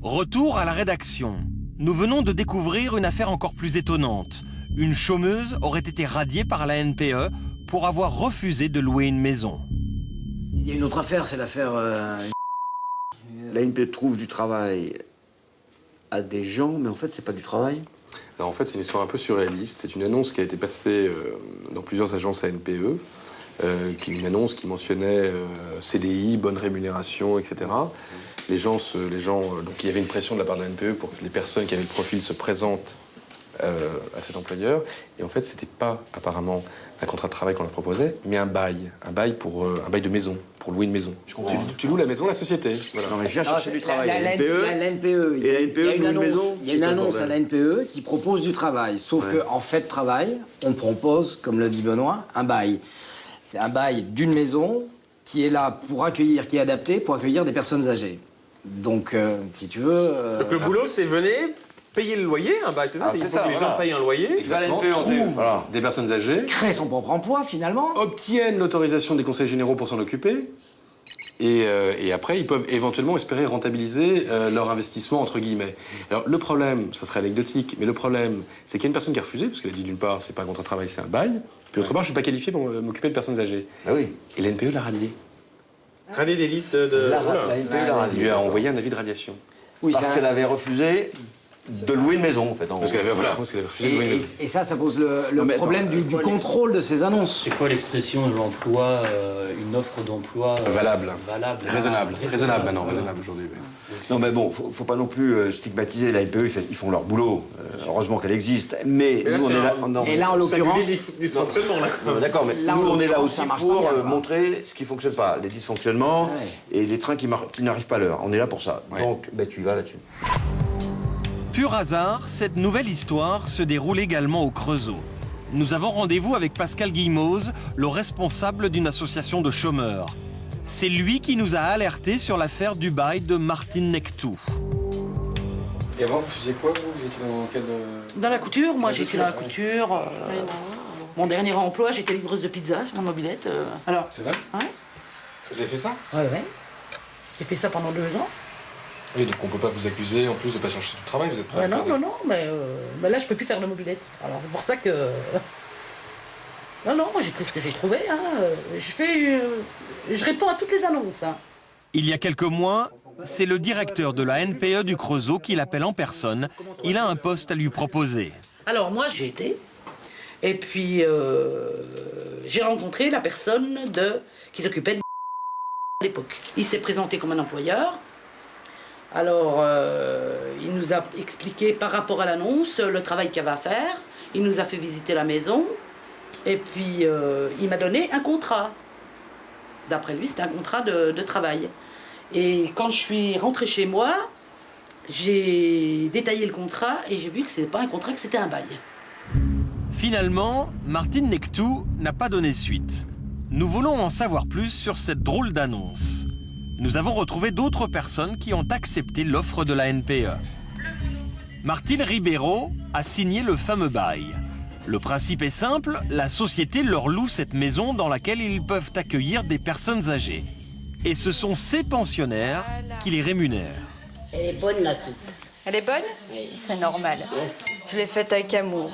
Retour à la rédaction. Nous venons de découvrir une affaire encore plus étonnante. Une chômeuse aurait été radiée par la NPE pour avoir refusé de louer une maison. Il y a une autre affaire, c'est l'affaire... La NPE trouve du travail à des gens, mais en fait, c'est pas du travail. Alors en fait, c'est une histoire un peu surréaliste. C'est une annonce qui a été passée dans plusieurs agences ANPE, qui est une annonce qui mentionnait CDI, bonne rémunération, etc. Les gens, donc il y avait une pression de la part de la NPE pour que les personnes qui avaient le profil se présentent à cet employeur. Et en fait, c'était pas apparemment un contrat de travail qu'on leur proposait, mais un bail pour un bail de maison, pour louer une maison. Tu loues la maison, la société. Voilà. Non, mais je viens chercher du travail. La NPE, et la NPE il y a une loue annonce, maison. il y a une annonce à la NPE qui propose du travail. Sauf qu'en fait de travail, on propose, comme le dit Benoît, un bail. C'est un bail d'une maison qui est là pour accueillir, qui est adapté pour accueillir des personnes âgées. Donc, si tu veux... Donc le boulot, c'est venez payer le loyer, un bail, c'est ça? Il faut que les gens payent un loyer, Trouvent des personnes âgées, créer son propre emploi, finalement. obtiennent l'autorisation des conseils généraux pour s'en occuper, et après, ils peuvent éventuellement espérer rentabiliser leur investissement, entre guillemets. Alors, le problème, ça serait anecdotique, mais le problème, c'est qu'il y a une personne qui a refusé, parce qu'elle a dit, d'une part, c'est pas un contrat de travail, c'est un bail, puis d'autre part, je suis pas qualifié pour m'occuper de personnes âgées. Ah oui. Et la NPE l'a radié. radier des listes de... La NPE l'a Il radié. lui a envoyé un avis de radiation. Oui, Parce qu'elle avait refusé de louer une maison, en fait. Parce qu'elle avait, refusé de louer une maison. Et ça pose le mais problème attends, du contrôle de ces annonces. C'est quoi l'expression de l'emploi, une offre d'emploi Valable. Valable. Raisonnable maintenant, raisonnable aujourd'hui. Oui. Non, mais bon, faut pas non plus stigmatiser la NPE, ils font leur boulot. Heureusement qu'elle existe. Mais là, nous, on c'est est là... Et là, en l'occurrence... dysfonctionnement, là. Non, d'accord, mais Là, nous, en on est là l'occurrence, aussi ça marche pour pas bien, montrer ce qui fonctionne pas, les dysfonctionnements et les trains qui n'arrivent pas à l'heure. On est là pour ça. Ouais. Donc, tu y vas là-dessus. Pur hasard, cette nouvelle histoire se déroule également au Creusot. Nous avons rendez-vous avec Pascal Guillemoz, le responsable d'une association de chômeurs. C'est lui qui nous a alertés sur l'affaire du bail de Martine Nectou. Et avant, vous faisiez quoi, vous étiez dans quel... Dans la couture, moi j'étais dans la couture. Mon dernier emploi, j'étais livreuse de pizza sur ma mobilette. Alors, C'est vrai? Ouais. Vous avez fait ça? Ouais. J'ai fait ça pendant 2 ans. Oui, donc on peut pas vous accuser, en plus, de pas chercher du travail, vous êtes prêt à faire Non, mais là je peux plus faire de mobilette. Alors c'est pour ça que... Non, moi j'ai pris ce que j'ai trouvé. Hein. Je réponds à toutes les annonces. Hein. Il y a quelques mois, c'est le directeur de la NPE du Creusot qui l'appelle en personne. Il a un poste à lui proposer. Alors moi j'ai été, et puis j'ai rencontré la personne qui s'occupait de à l'époque. Il s'est présenté comme un employeur. Alors il nous a expliqué par rapport à l'annonce le travail qu'il y avait à faire. Il nous a fait visiter la maison, et puis il m'a donné un contrat. D'après lui, c'était un contrat de travail. Et quand je suis rentrée chez moi, j'ai détaillé le contrat et j'ai vu que c'était pas un contrat, que c'était un bail. Finalement, Martine Nectou n'a pas donné suite. Nous voulons en savoir plus sur cette drôle d'annonce. Nous avons retrouvé d'autres personnes qui ont accepté l'offre de la NPE. Martine Ribeiro a signé le fameux bail. Le principe est simple, la société leur loue cette maison dans laquelle ils peuvent accueillir des personnes âgées. Et ce sont ces pensionnaires qui les rémunèrent. Elle est bonne, la soupe. Elle est bonne? Oui. C'est normal. Je l'ai faite avec amour.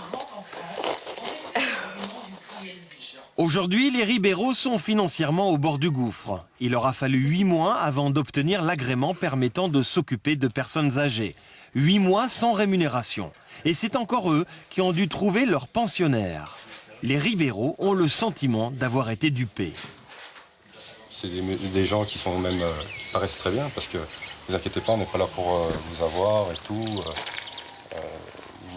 Aujourd'hui, les Ribeiro sont financièrement au bord du gouffre. Il leur a fallu 8 mois avant d'obtenir l'agrément permettant de s'occuper de personnes âgées. 8 mois sans rémunération. Et c'est encore eux qui ont dû trouver leur pensionnaire. Les Ribeiro ont le sentiment d'avoir été dupés. C'est des gens qui sont même qui paraissent très bien, parce que ne vous inquiétez pas, on n'est pas là pour vous avoir et tout.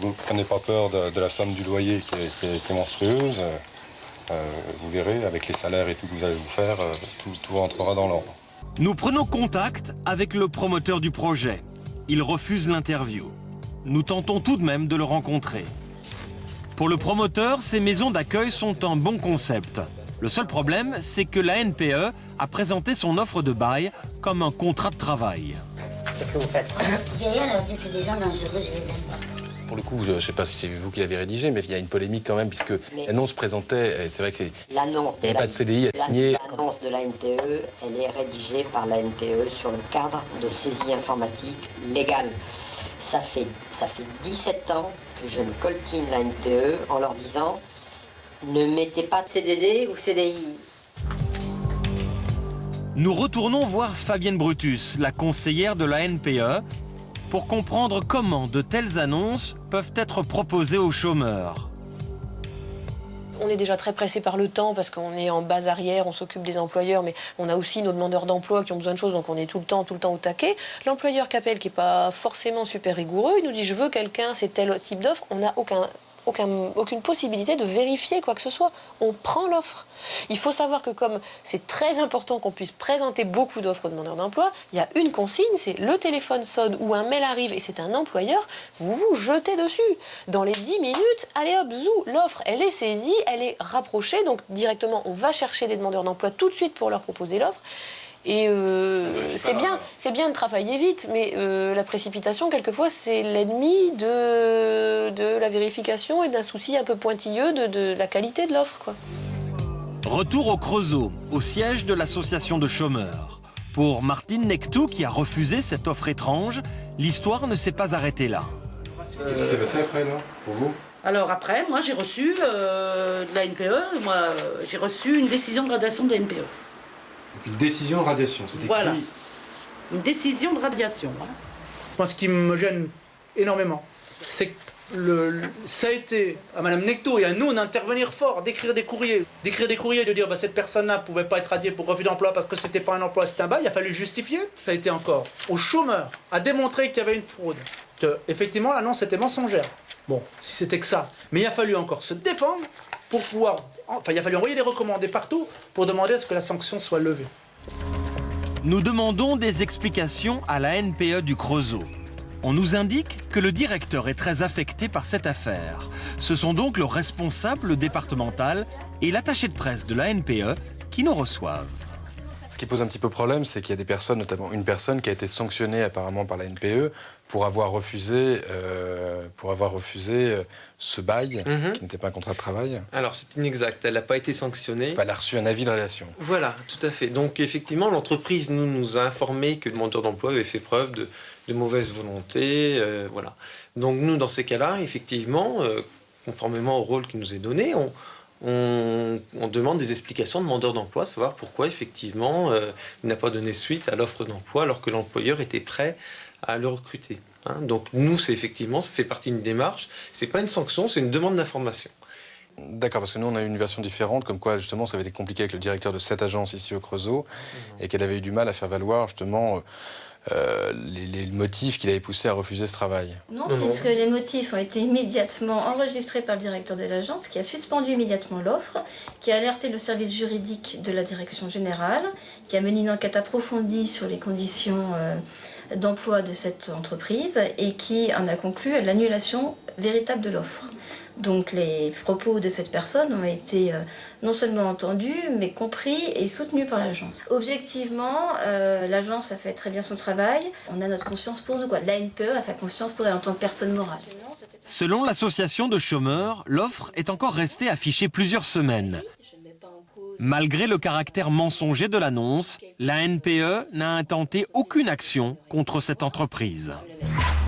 Vous ne prenez pas peur de la somme du loyer qui est monstrueuse. Vous verrez, avec les salaires et tout que vous allez vous faire, tout rentrera dans l'ordre. Nous prenons contact avec le promoteur du projet. Il refuse l'interview. Nous tentons tout de même de le rencontrer. Pour le promoteur, ces maisons d'accueil sont un bon concept. Le seul problème, c'est que la NPE a présenté son offre de bail comme un contrat de travail. Qu'est-ce que vous faites? J'ai rien leur dit, c'est des gens dangereux, je les aime pas. pour le coup, je ne sais pas si c'est vous qui l'avez rédigé, mais il y a une polémique quand même, puisque l'annonce présentait, et c'est vrai que c'est... L'annonce il n'y avait pas de CDI à signer. L'annonce de la NPE, elle est rédigée par la NPE sur le cadre de saisie informatique légale. Ça fait 17 ans que je me coltine la NPE en leur disant ne mettez pas de CDD ou CDI. Nous retournons voir Fabienne Brutus, la conseillère de la NPE, pour comprendre comment de telles annonces peuvent être proposées aux chômeurs. On est déjà très pressé par le temps parce qu'on est en base arrière, on s'occupe des employeurs, mais on a aussi nos demandeurs d'emploi qui ont besoin de choses, donc on est tout le temps au taquet. L'employeur qui appelle, qui n'est pas forcément super rigoureux, il nous dit « je veux quelqu'un, c'est tel type d'offre », on n'a aucune possibilité de vérifier quoi que ce soit. On prend l'offre. Il faut savoir que comme c'est très important qu'on puisse présenter beaucoup d'offres aux demandeurs d'emploi, il y a une consigne, c'est le téléphone sonne ou un mail arrive et c'est un employeur, vous vous jetez dessus. Dans les 10 minutes, allez hop, zou, l'offre, elle est saisie, elle est rapprochée, donc directement on va chercher des demandeurs d'emploi tout de suite pour leur proposer l'offre. Et c'est bien de travailler vite, mais la précipitation, quelquefois, c'est l'ennemi de la vérification et d'un souci un peu pointilleux de la qualité de l'offre, quoi. Retour au Creusot, au siège de l'association de chômeurs. Pour Martine Nectou, qui a refusé cette offre étrange, l'histoire ne s'est pas arrêtée là. Qu'est-ce qui s'est passé après, là, pour vous? Alors après, moi j'ai reçu de la NPE, j'ai reçu une décision de gradation de la NPE. Une décision de radiation, c'était voilà. Une décision de radiation. Hein. Moi, ce qui me gêne énormément, c'est que ça a été à Mme Nectou et à nous d'intervenir fort, d'écrire des courriers, de dire cette personne-là ne pouvait pas être radiée pour refus d'emploi parce que c'était pas un emploi, c'était un bail. Il a fallu justifier. Ça a été encore aux chômeurs à démontrer qu'il y avait une fraude, que effectivement l'annonce était mensongère. Bon, si c'était que ça, mais il a fallu encore se défendre. Pour pouvoir, il a fallu envoyer des recommandés partout pour demander à ce que la sanction soit levée. Nous demandons des explications à la NPE du Creusot. On nous indique que le directeur est très affecté par cette affaire. Ce sont donc le responsable départemental et l'attaché de presse de la NPE qui nous reçoivent. Ce qui pose un petit peu problème, c'est qu'il y a des personnes, notamment une personne qui a été sanctionnée apparemment par la NPE pour avoir refusé ce bail, qui n'était pas un contrat de travail. Alors c'est inexact, elle n'a pas été sanctionnée. Enfin, elle a reçu un avis de radiation. Voilà, tout à fait. Donc effectivement, l'entreprise nous a informé que le demandeur d'emploi avait fait preuve de mauvaise volonté. Voilà. Donc nous, dans ces cas-là, effectivement, conformément au rôle qui nous est donné, on demande des explications de demandeur d'emploi, savoir pourquoi effectivement il n'a pas donné suite à l'offre d'emploi alors que l'employeur était prêt à le recruter. Hein. Donc nous, c'est effectivement, ça fait partie d'une démarche. C'est pas une sanction, c'est une demande d'information. D'accord, parce que nous, on a eu une version différente, comme quoi justement ça avait été compliqué avec le directeur de cette agence ici au Creusot, et qu'elle avait eu du mal à faire valoir justement les motifs qui l'avaient poussé à refuser ce travail. Non, puisque les motifs ont été immédiatement enregistrés par le directeur de l'agence, qui a suspendu immédiatement l'offre, qui a alerté le service juridique de la direction générale, qui a mené une enquête approfondie sur les conditions d'emploi de cette entreprise et qui en a conclu l'annulation véritable de l'offre. Donc les propos de cette personne ont été non seulement entendus, mais compris et soutenus par l'agence. Objectivement, l'agence a fait très bien son travail. On a notre conscience pour nous, quoi. La NPE a sa conscience pour elle en tant que personne morale. Selon l'association de chômeurs, l'offre est encore restée affichée plusieurs semaines. Malgré le caractère mensonger de l'annonce, la NPE n'a intenté aucune action contre cette entreprise.